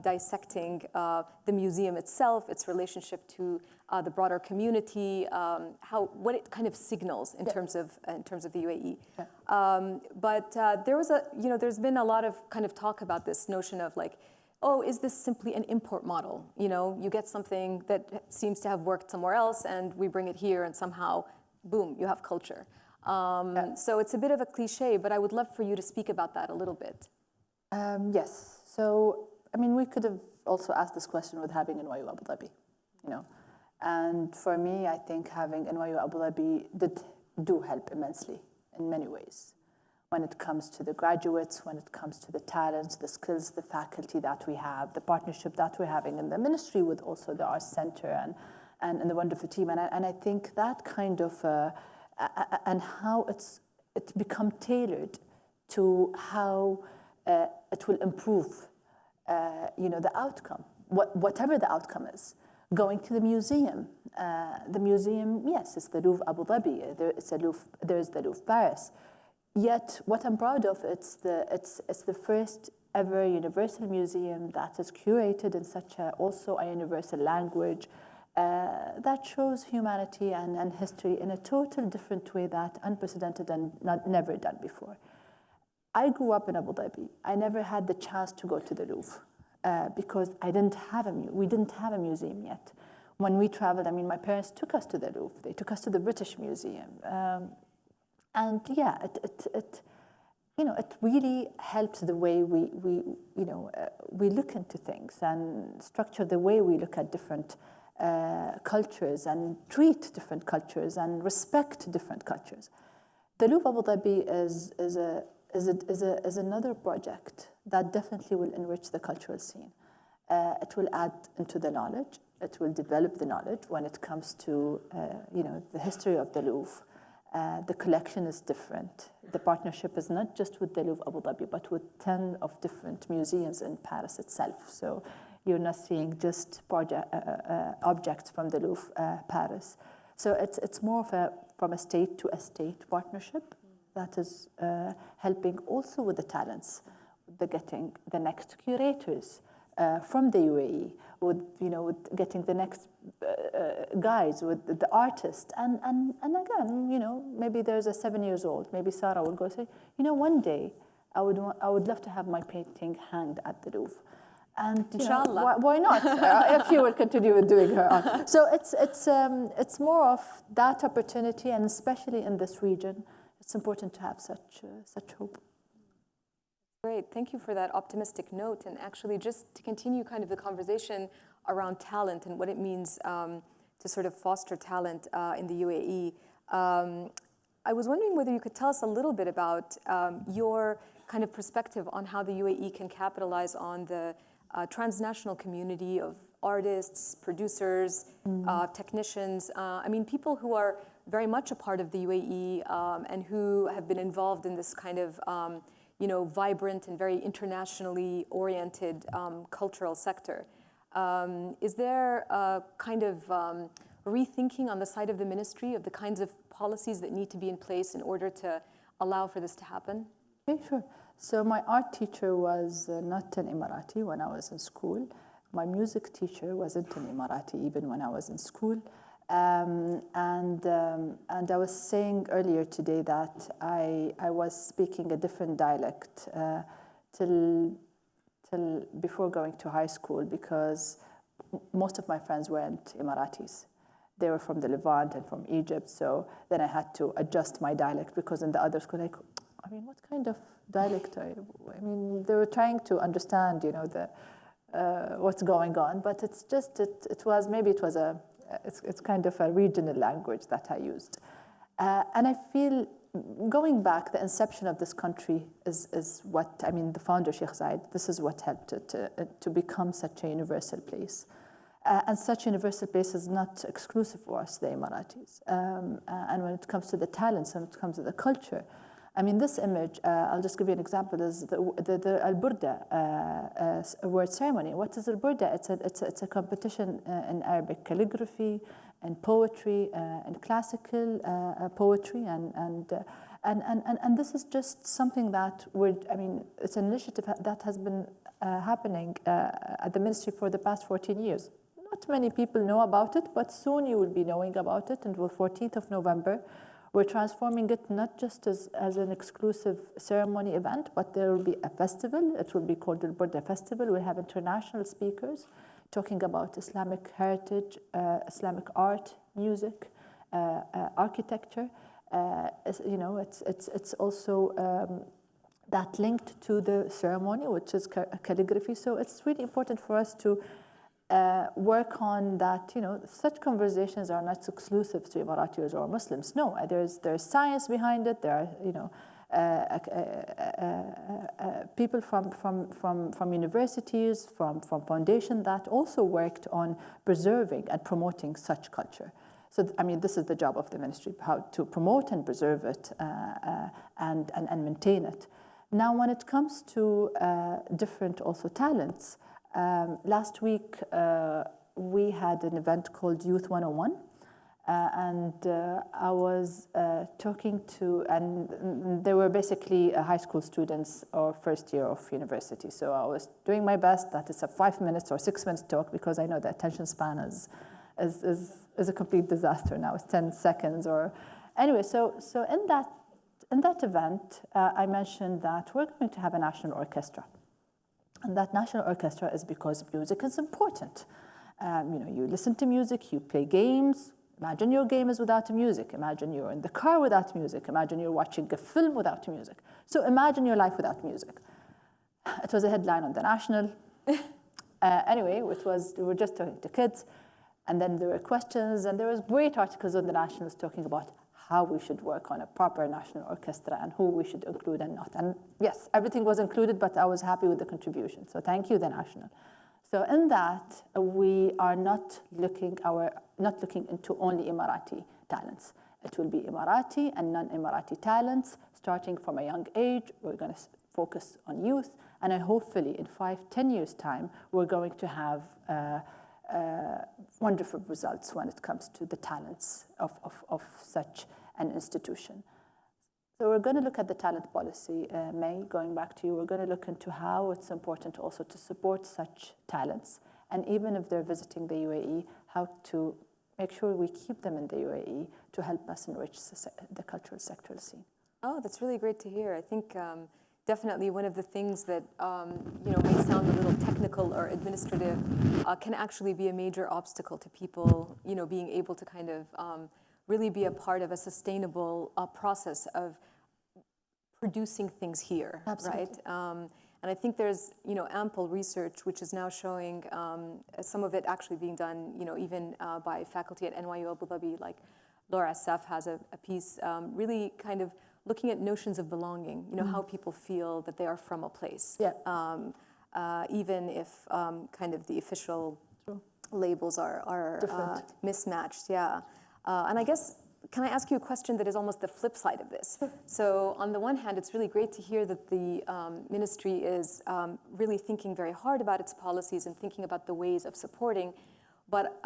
dissecting the museum itself, its relationship to the broader community, what it kind of signals in terms of the UAE. Yeah. But there's been a lot of kind of talk about this notion of like, oh, is this simply an import model? You get something that seems to have worked somewhere else, and we bring it here, and somehow, boom, you have culture. Yeah. So it's a bit of a cliche, but I would love for you to speak about that a little bit. Yes. So, we could have also asked this question with having NYU Abu Dhabi, And for me, I think having NYU Abu Dhabi do help immensely in many ways. when it comes to the graduates, when it comes to the talents, the skills, the faculty that we have, the partnership that we're having in the ministry with also the Arts Center and the wonderful team. And I think that kind of, and how it's become tailored to how it will improve, the outcome, whatever the outcome is. Going to the museum, yes, it's the Louvre Abu Dhabi, there's the Louvre Paris. Yet, what I'm proud of, it's the first ever universal museum that is curated in such also a universal language that shows humanity and history in a total different way that unprecedented and never done before. I grew up in Abu Dhabi. I never had the chance to go to the Louvre because we didn't have a museum yet. When we traveled, my parents took us to the Louvre. They took us to the British Museum. And yeah, it really helps the way we look into things and structure the way we look at different cultures and treat different cultures and respect different cultures. The Louvre Abu Dhabi is another project that definitely will enrich the cultural scene. It will add into the knowledge. It will develop the knowledge when it comes to the history of the Louvre. The collection is different. The partnership is not just with the Louvre Abu Dhabi, but with 10 of different museums in Paris itself. So you're not seeing just objects from the Louvre Paris. So it's more of from a state to a state partnership that is helping also with the talents, getting the next curators from the UAE, with getting the next guides, with the artist, and again, maybe there's a 7 years old, maybe Sarah will go say, one day I would love to have my painting hanged at the Louvre, and Inshallah. Why not? If she will continue with doing her art. So it's more of that opportunity, and especially in this region, it's important to have such hope. Great, thank you for that optimistic note. And actually, just to continue kind of the conversation around talent and what it means to sort of foster talent in the UAE, I was wondering whether you could tell us a little bit about your kind of perspective on how the UAE can capitalize on the transnational community of artists, producers, technicians, people who are very much a part of the UAE and who have been involved in this kind of vibrant and very internationally oriented cultural sector. Is there a kind of rethinking on the side of the ministry of the kinds of policies that need to be in place in order to allow for this to happen? Okay, sure. So my art teacher was not an Emirati when I was in school. My music teacher wasn't an Emirati even when I was in school. And I was saying earlier today that I was speaking a different dialect till before going to high school, because most of my friends weren't Emiratis. They were from the Levant and from Egypt, so then I had to adjust my dialect, because in the other school, what kind of dialect are you? They were trying to understand, what's going on, but it's just, it's kind of a regional language that I used. And I feel, going back, the inception of this country is what, the founder, Sheikh Zayed, this is what helped it to become such a universal place. And such a universal place is not exclusive for us, the Emiratis. And when it comes to the talents, and when it comes to the culture, this image, I'll just give you an example, is the Al-Burda award ceremony. What is Al-Burda? It's a competition in Arabic calligraphy and poetry and classical poetry, and this is just something that it's an initiative that has been happening at the ministry for the past 14 years. Not many people know about it, but soon you will be knowing about it. Until 14th of November, we're transforming it not just as an exclusive ceremony event, but there will be a festival. It will be called the Al-Burda Festival. We'll have international speakers talking about Islamic heritage, Islamic art, music, architecture. It's also that linked to the ceremony, which is calligraphy. So it's really important for us to work on that. Such conversations are not exclusive to Emiratis or Muslims. No, there's science behind it. There are people from universities, from foundation that also worked on preserving and promoting such culture. So, I mean, this is the job of the ministry, how to promote and preserve it and maintain it. Now, when it comes to different also talents, last week we had an event called Youth 101. I was talking to, and they were basically high school students or first year of university. So I was doing my best that it's a 5 minutes or 6 minutes talk, because I know the attention span is a complete disaster now. It's 10 seconds or, anyway, so in that event, I mentioned that we're going to have a national orchestra. And that national orchestra is because music is important. You listen to music, you play games. Imagine your game is without music. Imagine you're in the car without music. Imagine you're watching a film without music. So imagine your life without music. It was a headline on the National. Anyway, we were just talking to kids, and then there were questions, and there was great articles on the Nationals talking about how we should work on a proper national orchestra and who we should include and not. And yes, everything was included, but I was happy with the contribution. So thank you, the National. So in that, we are not looking into only Emirati talents. It will be Emirati and non-Emirati talents. Starting from a young age, we're going to focus on youth, and hopefully in 5-10 years' time, we're going to have wonderful results when it comes to the talents of such an institution. So we're going to look at the talent policy, May, going back to you. We're going to look into how it's important also to support such talents. And even if they're visiting the UAE, how to make sure we keep them in the UAE to help us enrich the cultural sectoral scene. Oh, that's really great to hear. I think definitely one of the things that may sound a little technical or administrative can actually be a major obstacle to people, being able to kind of really be a part of a sustainable process of producing things here. Absolutely. Right? And I think there's ample research which is now showing some of it actually being done even by faculty at NYU Abu Dhabi, like Loura Al-Kaabi has a piece really kind of looking at notions of belonging, how people feel that they are from a place. Yeah. Even if kind of the official labels are mismatched. Yeah. And I guess, can I ask you a question that is almost the flip side of this? So on the one hand, it's really great to hear that the ministry is really thinking very hard about its policies and thinking about the ways of supporting. But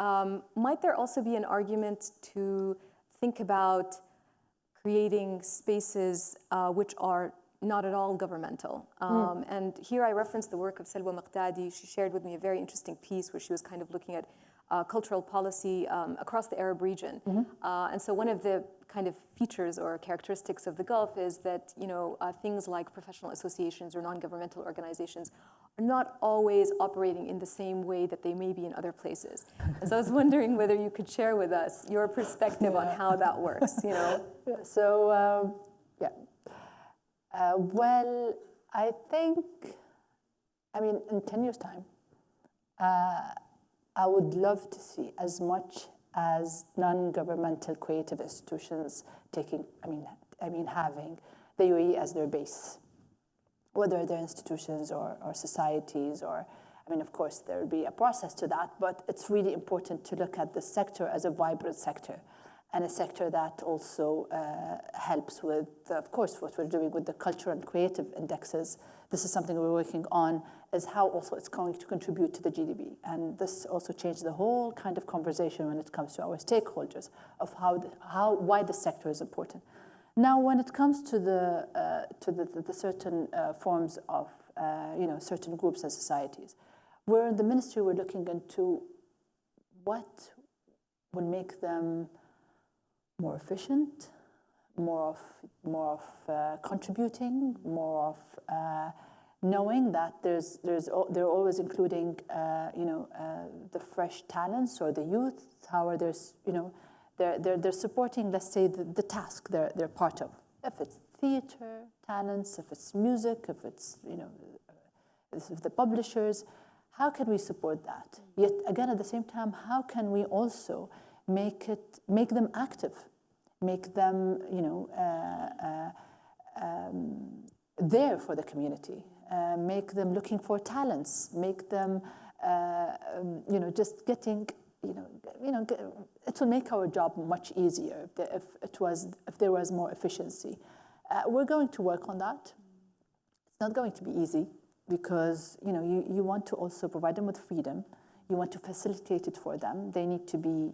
might there also be an argument to think about creating spaces which are not at all governmental? And here I reference the work of Salwa Maqdadi. She shared with me a very interesting piece where she was kind of looking at cultural policy across the Arab region. And so one of the kind of features or characteristics of the Gulf is that things like professional associations or non-governmental organizations are not always operating in the same way that they may be in other places. And so I was wondering whether you could share with us your perspective on how that works. So, well, I think, in 10 years' time, I would love to see as much as non-governmental creative institutions having the UAE as their base, whether they're institutions or societies, or, of course, there will be a process to that, but it's really important to look at the sector as a vibrant sector, and a sector that also helps with, of course, what we're doing with the cultural and creative indexes. This is something we're working on, is how also it's going to contribute to the GDP. And this also changed the whole kind of conversation when it comes to our stakeholders of why the sector is important. Now, when it comes to the certain forms of, certain groups and societies, we're in the ministry, we're looking into what will make them more efficient, more of contributing, more of knowing that they're always including the fresh talents or the youth. How there's they're supporting, let's say, the task they're part of. If it's theater talents, if it's music, if it's the publishers, how can we support that? Yet again, at the same time, how can we also make them active, make them there for the community, make them looking for talents, make them, just getting, it will make our job much easier if there was more efficiency. We're going to work on that. It's not going to be easy because, you want to also provide them with freedom. You want to facilitate it for them. They need to be,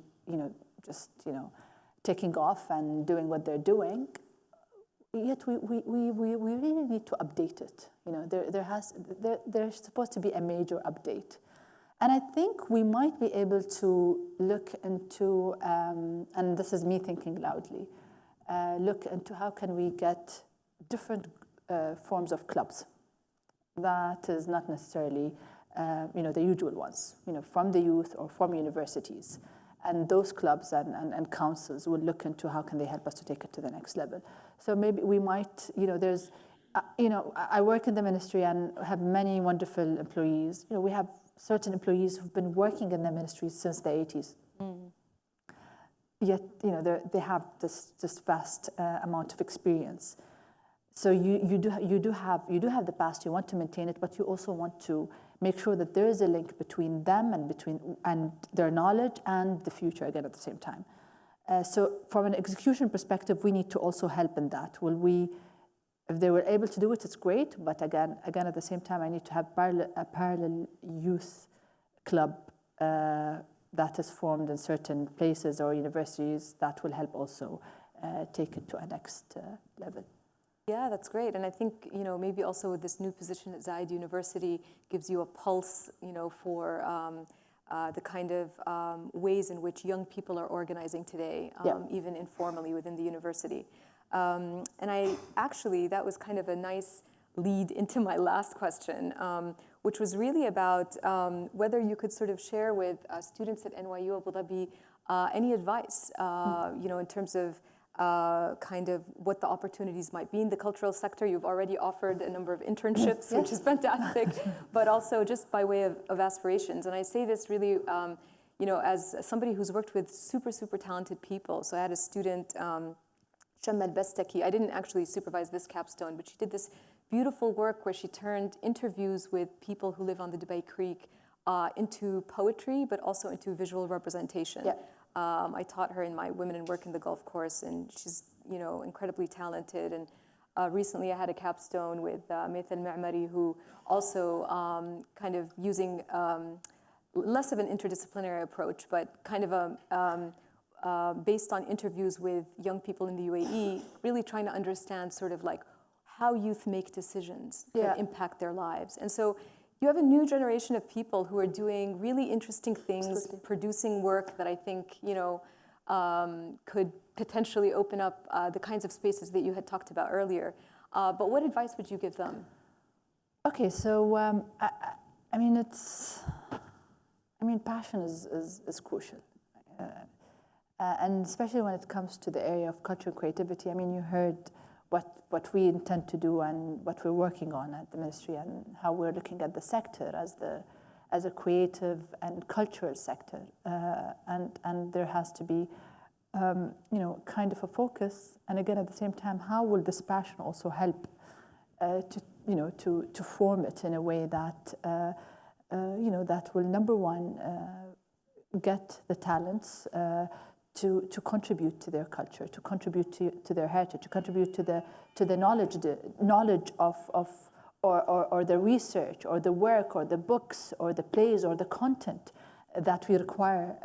taking off and doing what they're doing. Yet we really need to update it. There's supposed to be a major update. And I think we might be able to look into, and this is me thinking loudly, look into how can we get different forms of clubs. That is not necessarily, the usual ones, from the youth or from universities. And those clubs and councils will look into how can they help us to take it to the next level. So maybe we might, there's, I work in the ministry and have many wonderful employees. We have certain employees who've been working in the ministry since the 80s. Yet, they have this vast amount of experience. So you do have the past. You want to maintain it, but you also want to make sure that there is a link between them and their knowledge and the future again at the same time. So from an execution perspective, we need to also help in that. If they were able to do it, it's great. But again at the same time, I need to have a parallel youth club that is formed in certain places or universities that will help also take it to a next level. Yeah, that's great. And I think, maybe also with this new position at Zayed University gives you a pulse, for the kind of ways in which young people are organizing today, even informally within the university. And that was kind of a nice lead into my last question, which was really about whether you could sort of share with students at NYU Abu Dhabi any advice, in terms of kind of what the opportunities might be in the cultural sector. You've already offered a number of internships, which is fantastic, but also just by way of aspirations. And I say this really, as somebody who's worked with super, super talented people. So I had a student, Shamal Bestaki. I didn't actually supervise this capstone, but she did this beautiful work where she turned interviews with people who live on the Dubai Creek into poetry, but also into visual representation. Yeah. I taught her in my Women in Work in the Gulf course, and she's, incredibly talented. And recently I had a capstone with Mayth Al-Ma'mari, who also kind of using less of an interdisciplinary approach, but kind of based on interviews with young people in the UAE, really trying to understand sort of like how youth make decisions that impact their lives. And so you have a new generation of people who are doing really interesting things, producing work that I think, could potentially open up the kinds of spaces that you had talked about earlier. But what advice would you give them? Okay, so passion is crucial. And especially when it comes to the area of culture and creativity. You heard what we intend to do and what we're working on at the ministry and how we're looking at the sector as a creative and cultural sector. And there has to be, kind of a focus. And again, at the same time, how will this passion also help to form it in a way that, that will, number one, get the talents to contribute to their culture, to contribute to their heritage, to contribute to the knowledge of or the research or the work or the books or the plays or the content that we require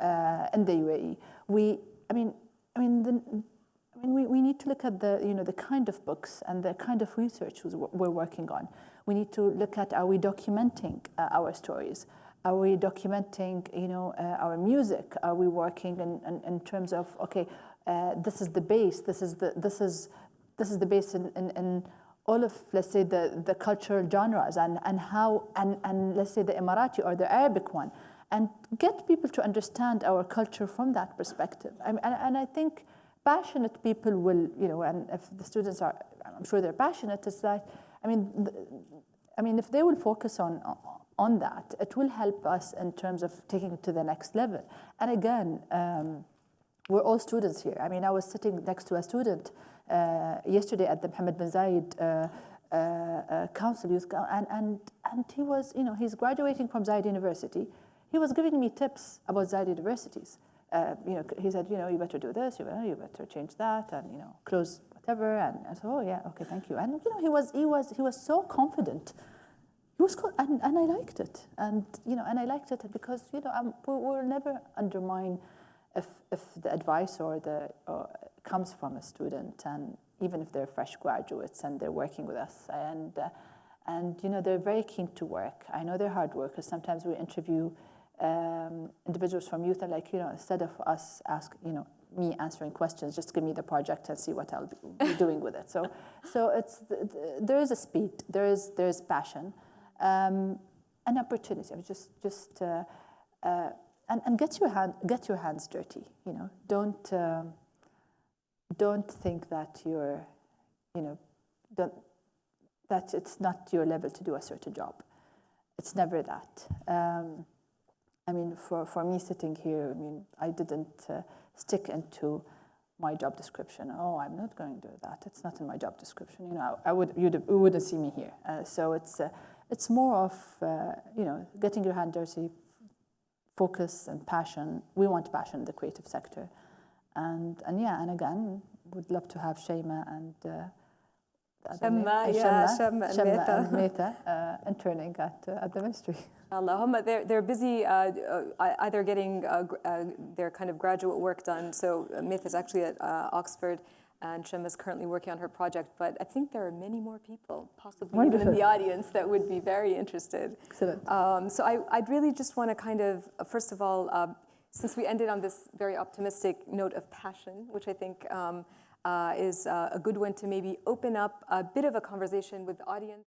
in the UAE. We need to look at the kind of books and the kind of research we're working on. We need to look at, are we documenting our stories? Are we documenting, our music? Are we working in terms of, okay, this is the base. This is the base in all of, let's say, the cultural genres and how and let's say the Emirati or the Arabic one, and get people to understand our culture from that perspective. And I think passionate people will, and if the students are, I'm sure they're passionate. It's that, if they will focus on that, it will help us in terms of taking it to the next level. And again, we're all students here. I was sitting next to a student yesterday at the Mohammed bin Zayed council, and he was, he's graduating from Zayed University. He was giving me tips about Zayed universities. He said, you better do this, you better change that, and close whatever. And I said, oh yeah, okay, thank you. And he was so confident. He was, and I liked it, and I liked it because we'll never undermine if the advice or comes from a student, and even if they're fresh graduates and they're working with us, and they're very keen to work. I know they're hard workers. Sometimes we interview individuals from youth, and instead of us me answering questions, just give me the project and see what I'll be doing with it. So it's there is a speed, there is passion, an opportunity. I mean, and get your hands dirty. Don't think that that it's not your level to do a certain job. It's never that. I mean, for me sitting here, I mean, I didn't stick into my job description. Oh, I'm not going to do that. It's not in my job description. You wouldn't see me here. So it's more of getting your hand dirty, focus and passion. We want passion in the creative sector, and again, would love to have Shayma and Shemma and Meta interning at the ministry. They're busy either getting their kind of graduate work done. So Meta's actually at Oxford, and Shemma is currently working on her project. But I think there are many more people, possibly even in the audience, that would be very interested. Excellent. So I'd really just want to kind of, first of all, since we ended on this very optimistic note of passion, which I think is a good one to maybe open up a bit of a conversation with the audience.